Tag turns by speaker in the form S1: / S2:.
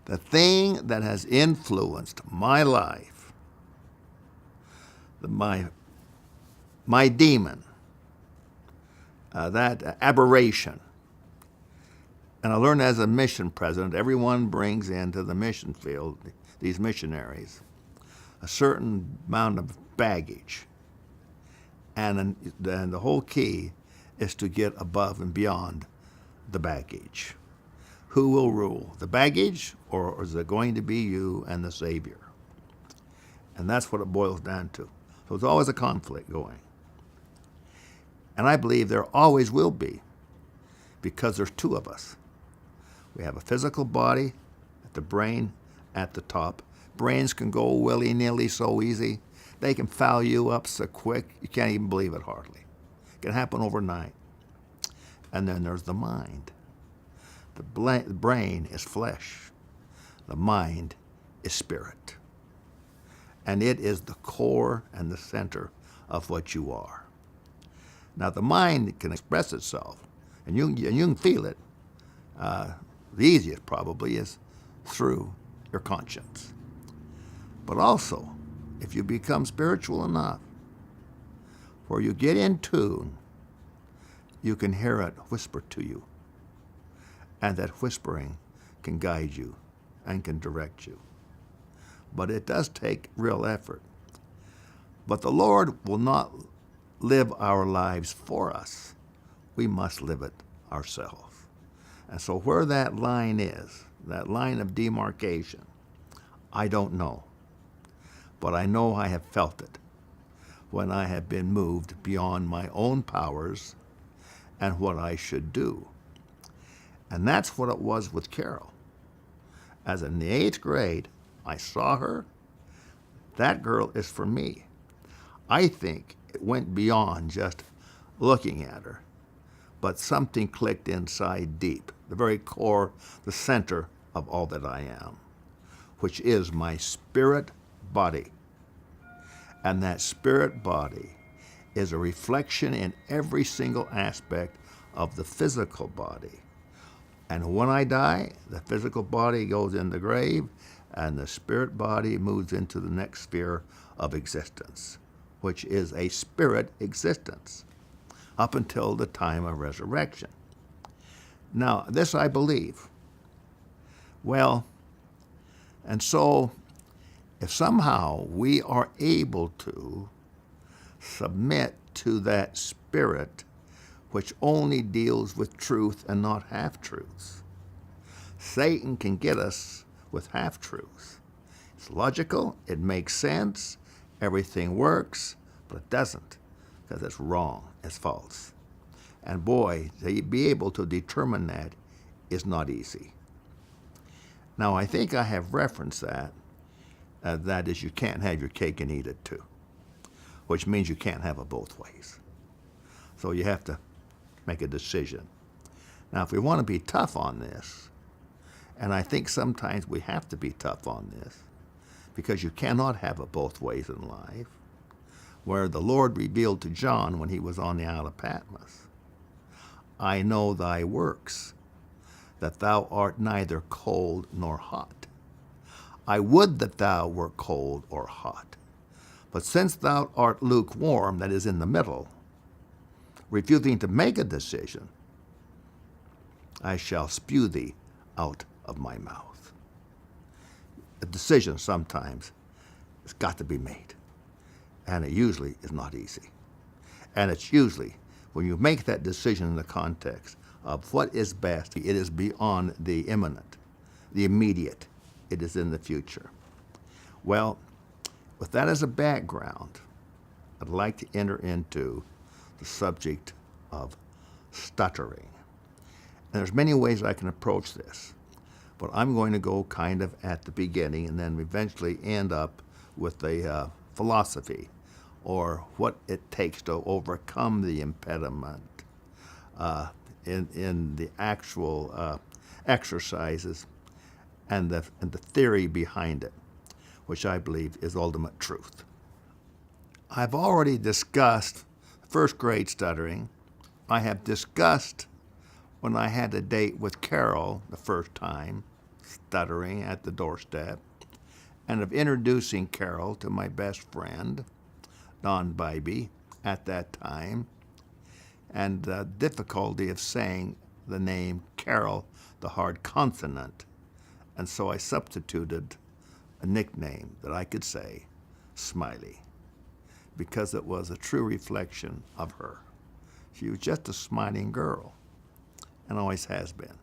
S1: The thing that has influenced my life, my demon, that aberration. And I learned as a mission president, everyone brings into the mission field, these missionaries, a certain amount of baggage. And then the whole key is to get above and beyond the baggage. Who will rule, the baggage, or is it going to be you and the Savior? And that's what it boils down to. So there's always a conflict going. And I believe there always will be, because there's two of us. We have a physical body, the brain at the top. Brains can go willy-nilly so easy. They can foul you up so quick, you can't even believe it hardly. It can happen overnight. And then there's the mind. The brain is flesh. The mind is spirit. And it is the core and the center of what you are. Now, the mind can express itself, and you can feel it. The easiest probably is through your conscience. But also, if you become spiritual enough, where you get in tune, you can hear it whisper to you. And that whispering can guide you and can direct you. But it does take real effort. But the Lord will not live our lives for us. We must live it ourselves. And so where that line is, that line of demarcation, I don't know. But I know I have felt it when I have been moved beyond my own powers and what I should do. And that's what it was with Carol. As in the 8th grade, I saw her. That girl is for me. I think it went beyond just looking at her, but something clicked inside deep, the very core, the center of all that I am, which is my spirit body. And that spirit body is a reflection in every single aspect of the physical body. And when I die, the physical body goes in the grave, and the spirit body moves into the next sphere of existence, which is a spirit existence, up until the time of resurrection. Now, this I believe. Well, and so if somehow we are able to submit to that spirit which only deals with truth and not half-truths, Satan can get us with half-truths. It's logical, it makes sense, everything works, but it doesn't, because it's wrong, it's false. And boy, to be able to determine that is not easy. Now, I think I have referenced that. That is, you can't have your cake and eat it too, which means you can't have it both ways. So you have to make a decision. Now, if we want to be tough on this, and I think sometimes we have to be tough on this, because you cannot have it both ways in life, where the Lord revealed to John when he was on the Isle of Patmos, I know thy works, that thou art neither cold nor hot. I would that thou wert cold or hot. But since thou art lukewarm, that is in the middle, refusing to make a decision, I shall spew thee out of my mouth. A decision sometimes has got to be made. And it usually is not easy. And it's usually, when you make that decision in the context of what is best, it is beyond the imminent, the immediate. It is in the future. Well, with that as a background, I'd like to enter into the subject of stuttering. And there's many ways I can approach this, but I'm going to go kind of at the beginning and then eventually end up with a philosophy, or what it takes to overcome the impediment in the actual exercises and the theory behind it, which I believe is ultimate truth. I've already discussed first grade stuttering. I have discussed when I had a date with Carol the first time, Stuttering at the doorstep, and of introducing Carol to my best friend, Don Bybee, at that time, and the difficulty of saying the name Carol, the hard consonant. And so I substituted a nickname that I could say, Smiley, because it was a true reflection of her. She was just a smiling girl, and always has been.